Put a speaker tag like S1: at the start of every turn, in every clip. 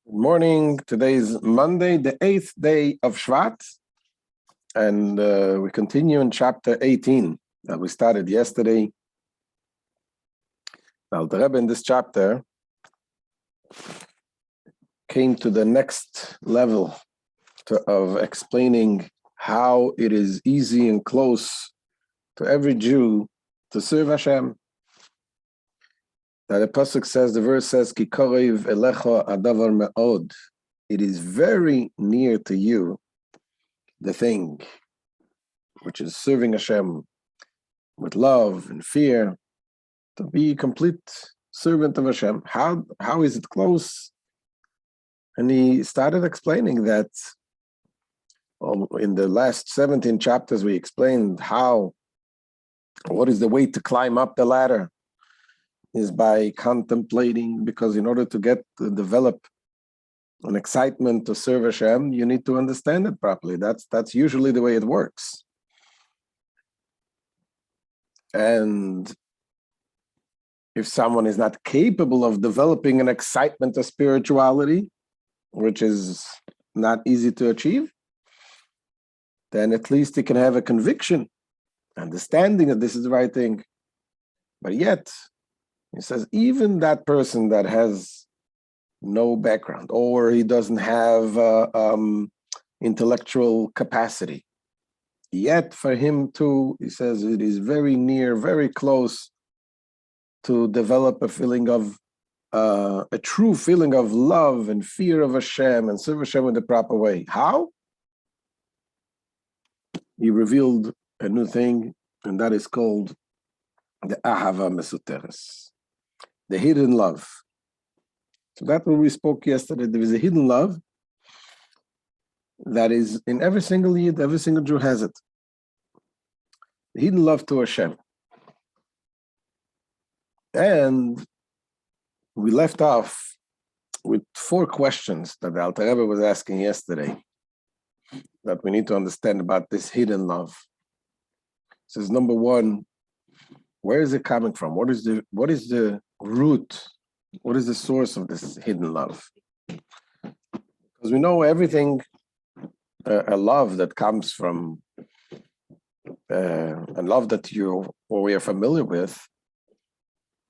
S1: Good morning. Today is Monday, the 8th day of Shevat, and we continue in chapter 18 that we started yesterday. Now, the Rebbe in this chapter came to the next level of explaining how it is easy and close to every Jew to serve Hashem. That the pasuk says, the verse says, Ki korev elecha adavar me'od. It is very near to you, the thing, which is serving Hashem with love and fear, to be a complete servant of Hashem. How is it close? And he started explaining that in the last 17 chapters, we explained what is the way to climb up the ladder is by contemplating, because in order to develop an excitement to serve Hashem, you need to understand it properly. That's usually the way it works. And if someone is not capable of developing an excitement of spirituality, which is not easy to achieve, then at least he can have a conviction, understanding that this is the right thing. But yet, he says, even that person that has no background or he doesn't have intellectual capacity, yet for him too, he says, it is very near, very close to develop a feeling of, a true feeling of love and fear of Hashem and serve Hashem in the proper way. How? He revealed a new thing, and that is called the Ahava Mesuteres. The hidden love. So that's what we spoke yesterday. There is a hidden love that is in every single Yid, every single Jew has it. The hidden love to Hashem. And we left off with 4 questions that the Alter Rebbe was asking yesterday that we need to understand about this hidden love. It says, number 1, where is it coming from? What is the root? What is the source of this hidden love? Because we know everything, a love that comes from, a love that we are familiar with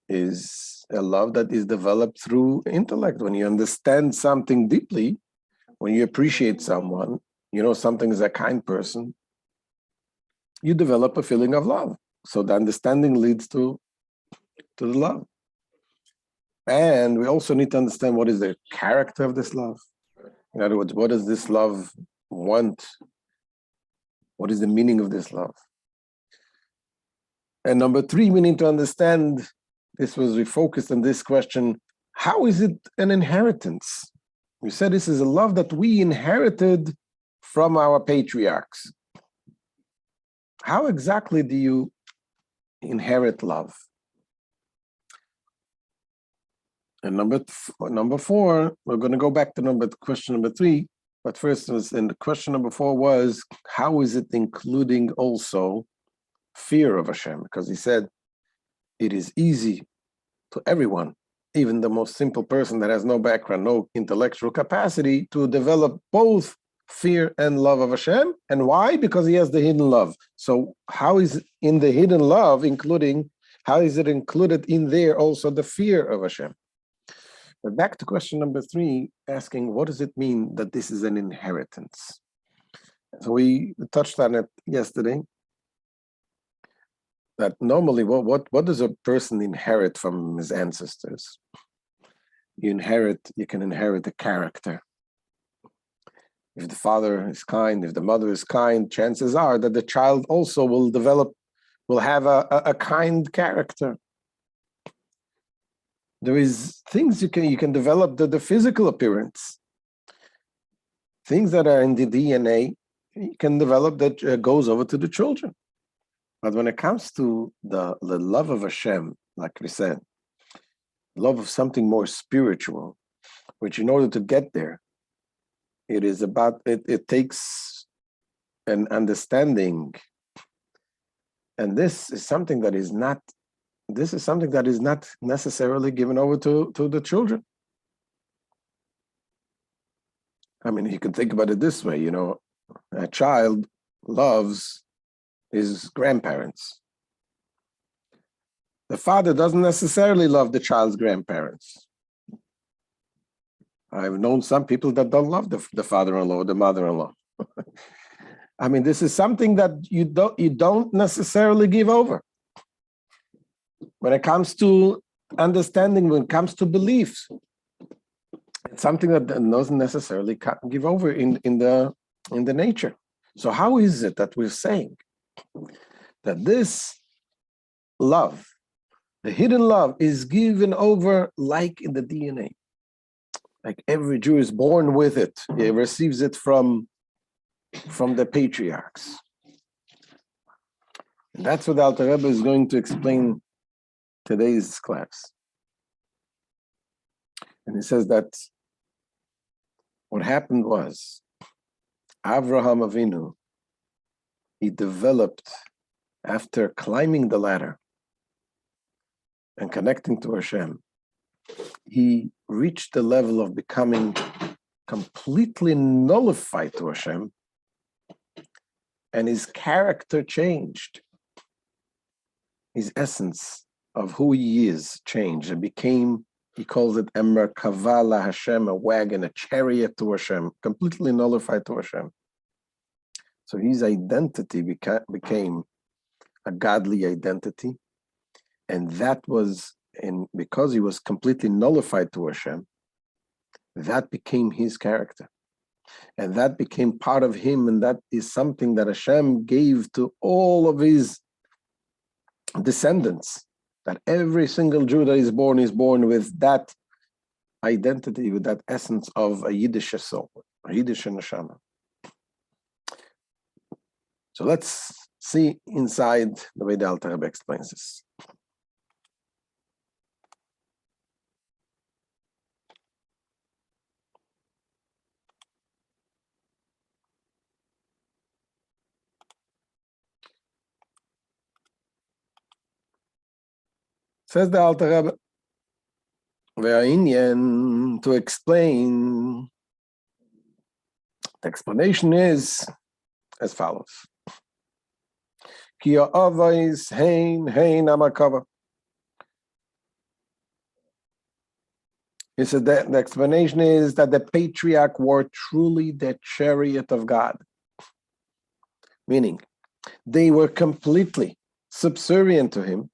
S1: is a love that is developed through intellect. When you understand something deeply, when you appreciate someone, you know something is a kind person, you develop a feeling of love. So the understanding leads to the love. And we also need to understand what is the character of this love. In other words, what does this love want? What is the meaning of this love? And number 3, we need to understand, we focused on this question, how is it an inheritance? We said this is a love that we inherited from our patriarchs. How exactly do you inherit love? And number 4, we're going to go back to question number 3. But first, in the question number 4 was, how is it including also fear of Hashem? Because he said it is easy to everyone, even the most simple person that has no background, no intellectual capacity, to develop both fear and love of Hashem. And why? Because he has the hidden love. So how is in the hidden love how is it included in there also the fear of Hashem? But back to question number 3, asking what does it mean that this is an inheritance? So we touched on it yesterday, that normally what does a person inherit from his ancestors? You can inherit a character. If the father is kind, if the mother is kind, chances are that the child also will have a kind character. There is things you can develop, the physical appearance. Things that are in the DNA, you can develop that goes over to the children. But when it comes to the love of Hashem, like we said, love of something more spiritual, which in order to get there, it takes an understanding. And this is something that is not necessarily given over to the children. I mean, you can think about it this way, a child loves his grandparents. The father doesn't necessarily love the child's grandparents. I've known some people that don't love the father-in-law or the mother-in-law. I mean, this is something that you don't necessarily give over. When it comes to understanding, when it comes to beliefs, it's something that doesn't necessarily give over in the nature. So how is it that we're saying that this love, the hidden love, is given over like in the DNA? Like every Jew is born with it. He receives it from the patriarchs. And that's what the Alter Rebbe is going to explain today's class. And he says that what happened was Avraham Avinu, he developed, after climbing the ladder and connecting to Hashem, he reached the level of becoming completely nullified to Hashem, and his character changed. His essence of who he is changed. It became, he calls it Merkava la Hashem, a wagon, a chariot to Hashem, completely nullified to Hashem. So his identity became a godly identity, and that was, because he was completely nullified to Hashem, that became his character. And that became part of him, and that is something that Hashem gave to all of his descendants, that every single Jew that is born with that identity, with that essence of a Yiddish soul, a Yiddish neshama. So let's see inside the way the Alter Rebbe explains this. Says the Alter Rebbe, Ve'inyan, to explain, the explanation is as follows. Ki ha'avos hein hamakava. He said that the explanation is that the patriarch were truly the chariot of God. Meaning, they were completely subservient to him,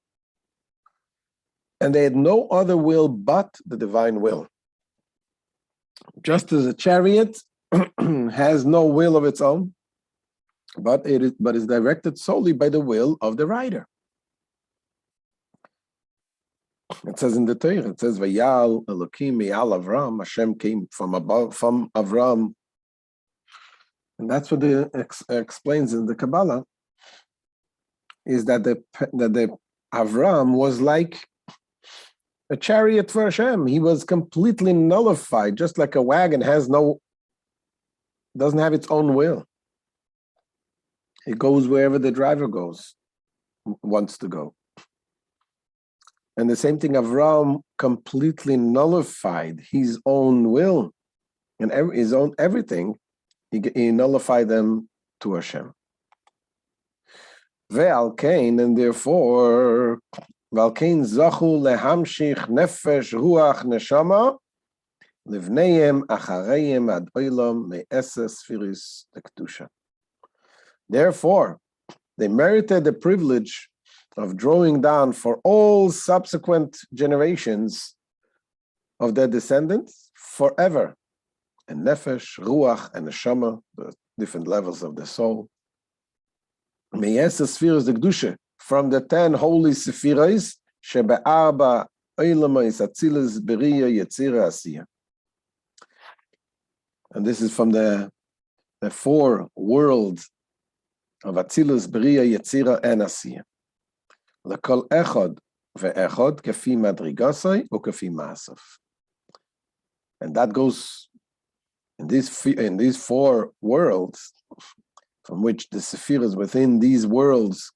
S1: and they had no other will but the divine will. Just as a chariot has no will of its own, but is directed solely by the will of the rider. It says in the Torah, it says, Vayal Elokim Miyal Avram, Hashem came from above, from Avram. And that's what it explains in the Kabbalah, is that the Avram was like a chariot for Hashem. He was completely nullified, just like a wagon doesn't have its own will. It goes wherever the driver wants to go. And the same thing, Avram completely nullified his own will and his own everything. He nullified them to Hashem. Ve'al kain, and therefore, Ve'al kain zachu lehamshich nefesh ruach neshama livneihem achareihem ad olam me'eses firis lektusha. Therefore, they merited the privilege of drawing down for all subsequent generations of their descendants forever. And nefesh, ruach, and neshama, the different levels of the soul. Me'eses firis lektusha, from the 10 holy sephiros, shebe'arba olamos atzilas beriya yetzira asiya. And this is from the 4 worlds of Atzilus, Beriya, Yetzira, and Asiya. L'kol echad ve'echad kefi madrigasai or kefi ma'asav. And that goes in these 4 worlds, from which the sephiras within these worlds,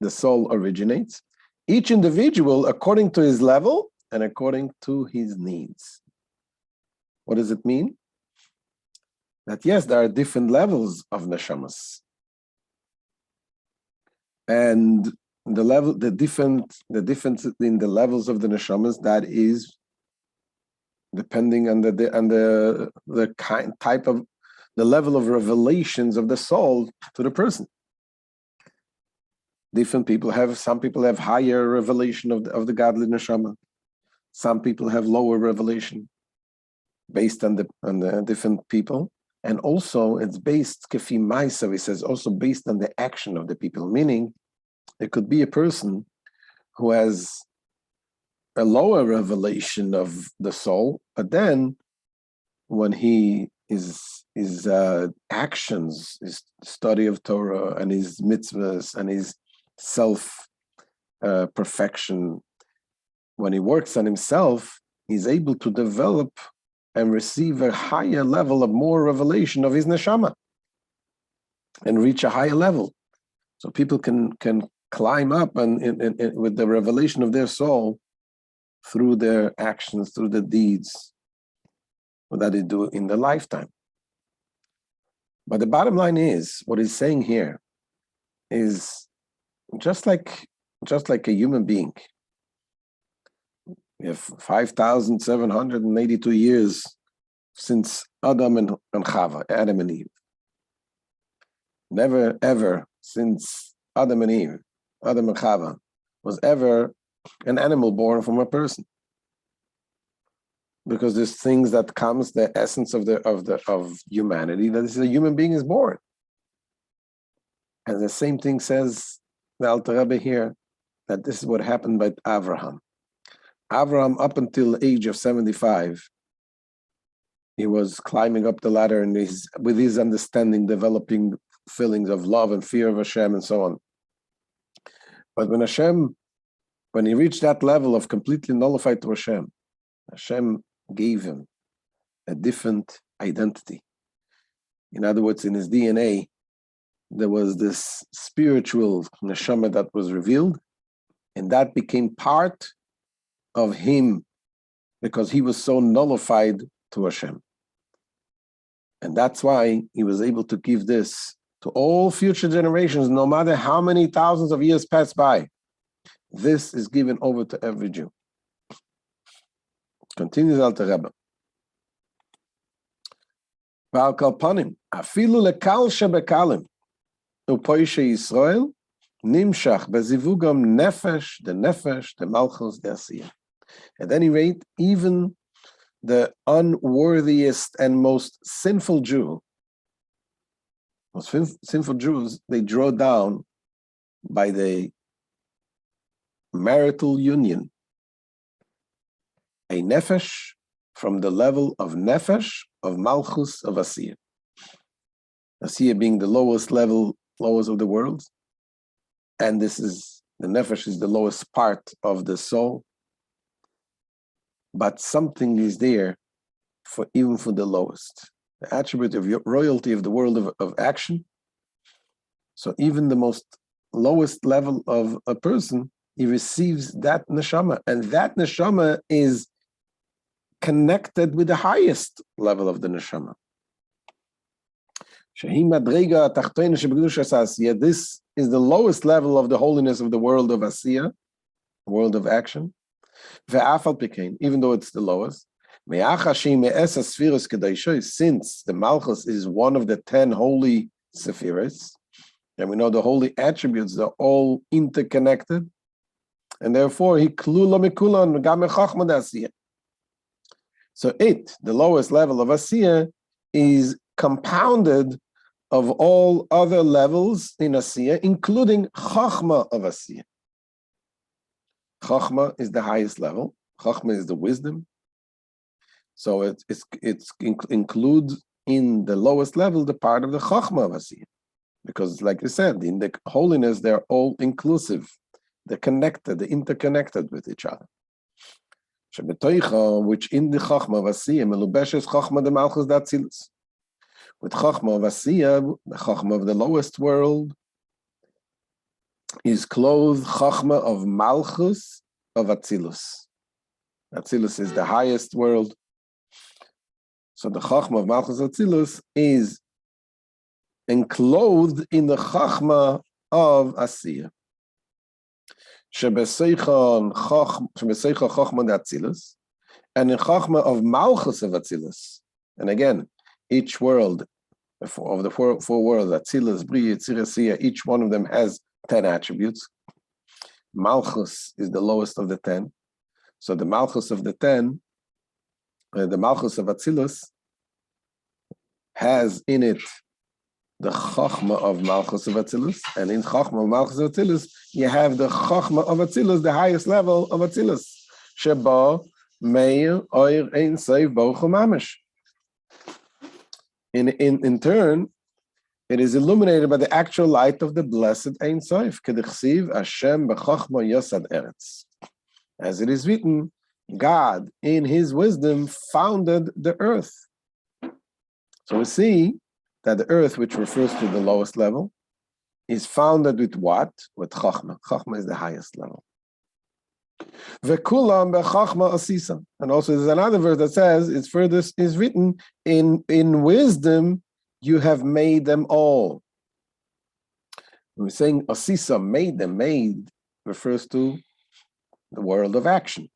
S1: the soul originates. Each individual according to his level and according to his needs. What does it mean? that yes, there are different levels of neshamas, and the difference in the levels of the neshamas, that is depending on the type of the level of revelations of the soul to the person. Different people some people have higher revelation of the godly neshama. Some people have lower revelation based on the different people. And also it's based, kefi ma'asav, he says, also based on the action of the people. Meaning, it could be a person who has a lower revelation of the soul, but then when his actions, his study of Torah and his mitzvahs and his self perfection, when he works on himself, he's able to develop and receive a higher level of more revelation of his neshama and reach a higher level. So people can climb up and with the revelation of their soul through their actions, through the deeds that they do in their lifetime. But the bottom line is, what he's saying here is just like a human being. We have 5,782 years since Adam and Chava, Adam and Eve. Never ever since Adam and Chava, was ever an animal born from a person. Because there's things that comes, the essence of humanity, that is, a human being is born. And the same thing says the Alter Rebbe here, that this is what happened by Avraham. Avraham, up until the age of 75, he was climbing up the ladder and with his understanding, developing feelings of love and fear of Hashem and so on. But when he reached that level of completely nullified to Hashem gave him a different identity. In other words, in his DNA, there was this spiritual neshama that was revealed, and that became part of him because he was so nullified to Hashem. And that's why he was able to give this to all future generations, no matter how many thousands of years pass by. This is given over to every Jew. Continues Alter Rebbe. Ba'al kalpanim, afilu lekal shebekalim, upoishe Yisrael, nimshach bezivugam nefesh, the malchus, the asiyah. At any rate, even the unworthiest and most sinful Jews, they draw down by the marital union a nefesh from the level of nefesh, of malchus, of asiyah. Asiyah being the lowest of the world, and the nefesh is the lowest part of the soul. But something is there even for the lowest. The attribute of royalty of the world of action. So even the most lowest level of a person, he receives that neshama, and that neshama is connected with the highest level of the neshama. This is the lowest level of the holiness of the world of asiyah, world of action. Even though it's the lowest, since the Malchus is one of the 10 holy sephiros, and we know the holy attributes are all interconnected, and therefore he klula mikulan game chachma asiyah. So the lowest level of asiyah, is compounded of all other levels in asiyah, including chachma of asiyah. Chachma is the highest level. Chachma is the wisdom. So it includes in the lowest level the part of the chachma of asiyah. Because like you said, in the holiness, they're all inclusive. They're connected, they're interconnected with each other. Which in the chachma of asiyah, melubeshes chachma de malchus d'atzilus. With chachma of asiyah, the chachma of the lowest world, is clothed chachma of malchus of atzilus. Atzilus is the highest world. So the Chachma of Malchus Atzilus is enclosed in the Chachma of Asiya. Shebeseicha Chachma de Atzilus, and in Chachma of Malchus of Atzilus. And again, each world of the four worlds, Atzilus, Bri, Yitzir, Asiya, each one of them has 10 attributes. Malchus is the lowest of the 10. So the Malchus of the 10, the Malchus of Atzilus, has in it the Chachma of Malchus of Atzilus, and in Chachma of Malchus of Atzilus, you have the Chachma of Atzilus, the highest level of Atzilus. Sheba Meir Oir Ein Sof Baruch Hu Mamish. In turn, it is illuminated by the actual light of the blessed Ein Sof. Kedichsiv Hashem b'Chachma Yosad Eretz. As it is written, God in His wisdom founded the earth. So we see that the earth, which refers to the lowest level, is founded with what? With Chachma. Chachma is the highest level. Vekulam bechachma asisa. And also there's another verse that says, it's further is written, in wisdom you have made them all. We're saying asisa, made them, made refers to the world of action.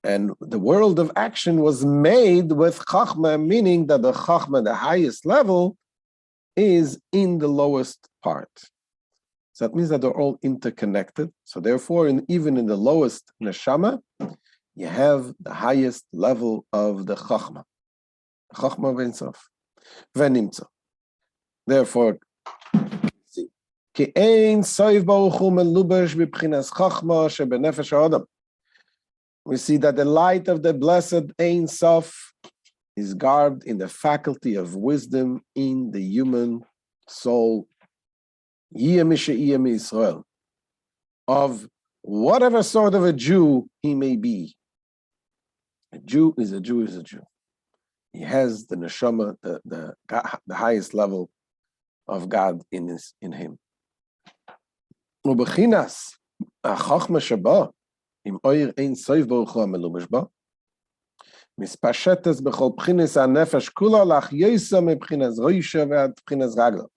S1: And the world of action was made with Chachma, meaning that the Chachma, the highest level, is in the lowest part. So that means that they're all interconnected. So therefore, even in the lowest neshama, you have the highest level of the Chachma. Chachma of Ein Sof. Venimtza. Therefore, see. Ki ein soif baruch hu melubesh b'bchinas Chachma shebenefesh ha'adam. We see that the light of the blessed Ein Sof is garbed in the faculty of wisdom in the human soul, Israel, of whatever sort of a Jew he may be. A Jew is a Jew is a Jew. He has the neshama, the highest level of God in him. Ubechinas achachma shaba im oir ein soif baruch hu amelubesh ba mispashetes bechol bchinas hanefesh kula lach yosa mebchinas roisha ve'ad bchinas ragla.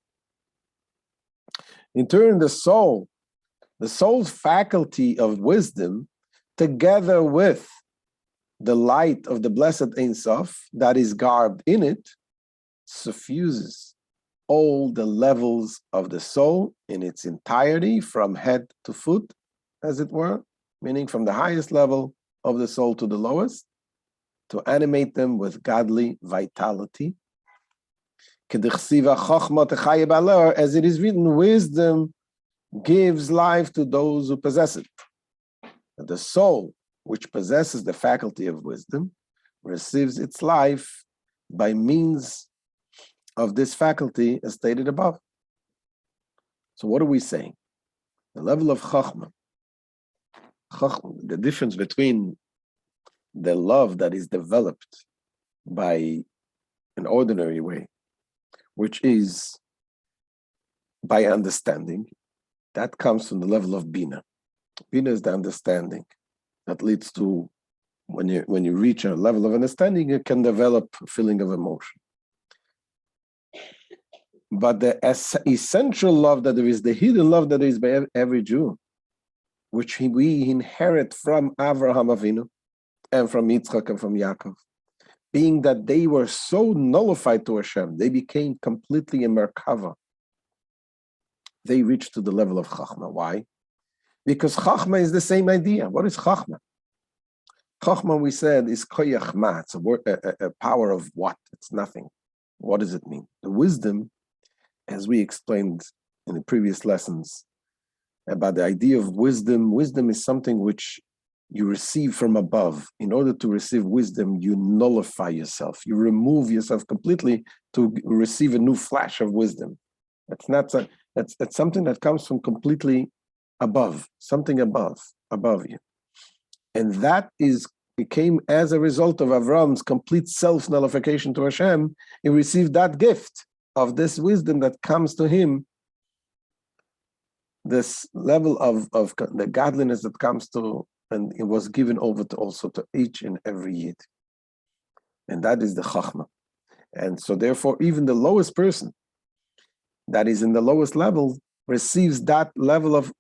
S1: In turn, the soul's faculty of wisdom, together with the light of the blessed Ein Sof that is garbed in it, suffuses all the levels of the soul in its entirety, from head to foot, as it were, meaning from the highest level of the soul to the lowest, to animate them with godly vitality. As it is written, wisdom gives life to those who possess it. The soul, which possesses the faculty of wisdom, receives its life by means of this faculty, as stated above. So what are we saying? The level of Chachma, the difference between the love that is developed by an ordinary way, which is by understanding, that comes from the level of Bina. Bina is the understanding that leads to, when you reach a level of understanding, you can develop a feeling of emotion. But the essential love that there is, the hidden love that is by every Jew, which we inherit from Avraham Avinu and from Yitzchak and from Yaakov, being that they were so nullified to Hashem, they became completely a Merkava. They reached to the level of Chachma. Why? Because Chachma is the same idea. What is Chachma? Chachma, we said, is koyach ma. It's a power of what? It's nothing. What does it mean? The wisdom, as we explained in the previous lessons about the idea of wisdom, wisdom is something which you receive from above. In order to receive wisdom, you nullify yourself. You remove yourself completely to receive a new flash of wisdom. That's something that comes from completely above, something above you. And that became as a result of Avram's complete self-nullification to Hashem. He received that gift of this wisdom that comes to him, this level of the godliness that comes to, and it was given over to also to each and every Yid. And that is the Chachma. And so therefore, even the lowest person that is in the lowest level receives that level of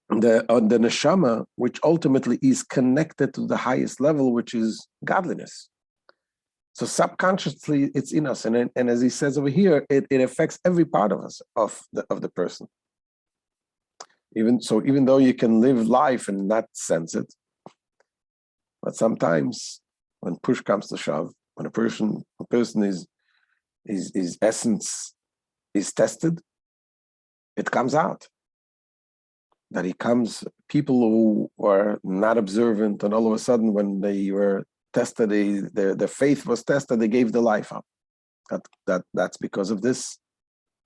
S1: the neshama, which ultimately is connected to the highest level, which is godliness. So subconsciously, it's in us, and as he says over here, it affects every part of us, of the person. Even though you can live life and not sense it, but sometimes when push comes to shove, when a person is essence is tested, it comes out. That he comes, people who were not observant, and all of a sudden when they were tested, their faith was tested, they gave the life up. That's because of this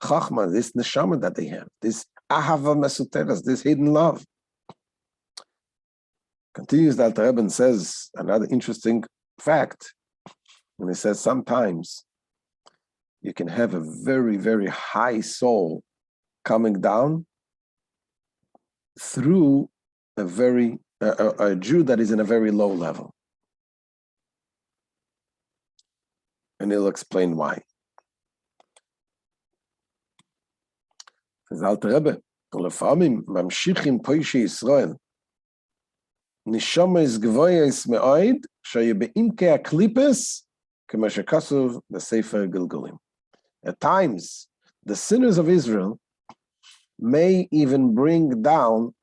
S1: chachma, this neshama that they have, this ahava mesuteres, this hidden love. Continues the Alter Rebbe and says another interesting fact, and he says sometimes you can have a very, very high soul coming down through a Jew that is in a very low level. And he'll explain why. Says Alter Rebbe, "Ulefamim mamshichim poishi Yisrael, nishama is gvoyes me'oid, shaye be'imke aklipes, kema shekasuv b'sefer Gilgulim." At times, the sinners of Israel may even bring down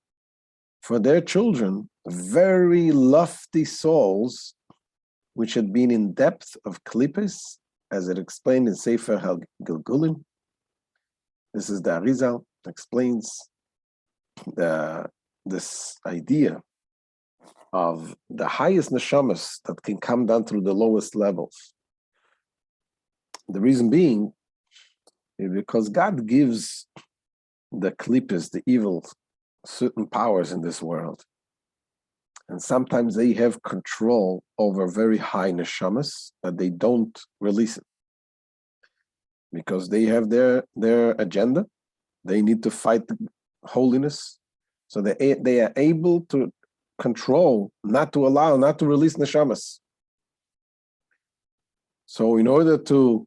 S1: for their children very lofty souls which had been in depth of klippos, as it explained in Sefer Gilgulim. This is the Arizal, explains this idea of the highest neshamas that can come down through the lowest levels. The reason being is because God gives the klippos, the evil, certain powers in this world. And sometimes they have control over very high neshamas, but they don't release it. Because they have their agenda. They need to fight holiness. So they are able to control, not to release neshamas. So in order to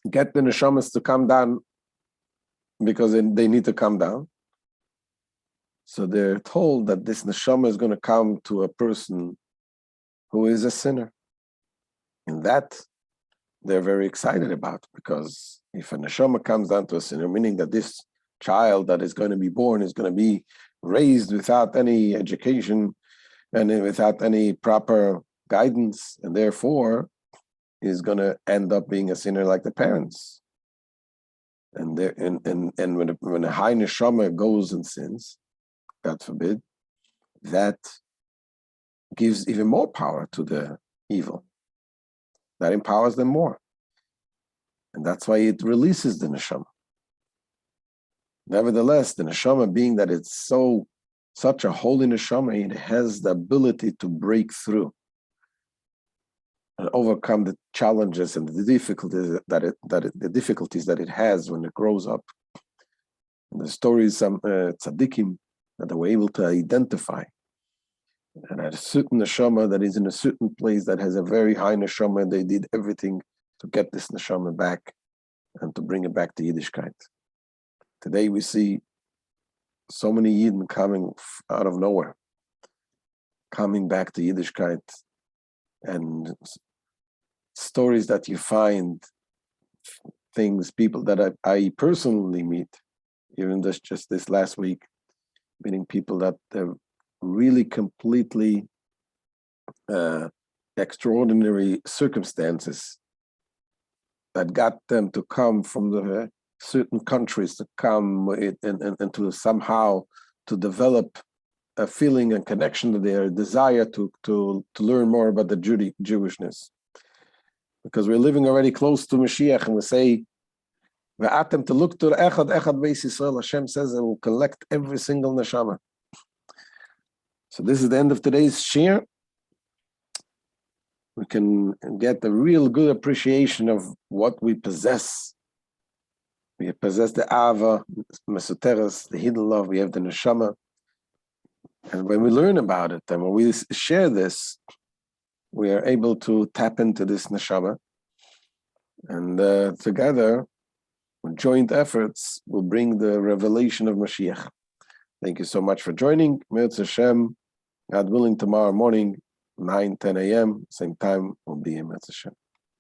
S1: get the neshamas to come down, because they need to come down, so they're told that this neshama is going to come to a person who is a sinner. And that they're very excited about, because if a neshama comes down to a sinner, meaning that this child that is going to be born is going to be raised without any education and without any proper guidance, and therefore is going to end up being a sinner like the parents. And when a high neshama goes and sins, God forbid, that gives even more power to the evil. That empowers them more. And that's why it releases the neshama. Nevertheless, the neshama, being that it's such a holy neshama, it has the ability to break through and overcome the challenges and the difficulties that it has when it grows up. And the stories, some tzaddikim, that they were able to identify. And at a certain neshama that is in a certain place that has a very high neshama, and they did everything to get this neshama back and to bring it back to Yiddishkeit. Today we see so many Yidden coming out of nowhere, coming back to Yiddishkeit, and stories that you find, people that I personally meet, even just this last week, meaning people that are really completely extraordinary circumstances that got them to come from the certain countries to come and to somehow to develop a feeling and connection to their desire to learn more about the Jewishness. Because we're living already close to Mashiach, and we say, Ve'atem to look to echad beis Yisrael. Hashem says it will collect every single neshama. So this is the end of today's shir. We can get a real good appreciation of what we possess. We possess the ava, mesuteres, the hidden love. We have the neshama. And when we learn about it, and when we share this, we are able to tap into this neshama, and together, with joint efforts, will bring the revelation of Mashiach. Thank you so much for joining. Mirz Hashem, God willing, tomorrow morning, 9, 10 a.m., same time, we'll be in Mirz Hashem.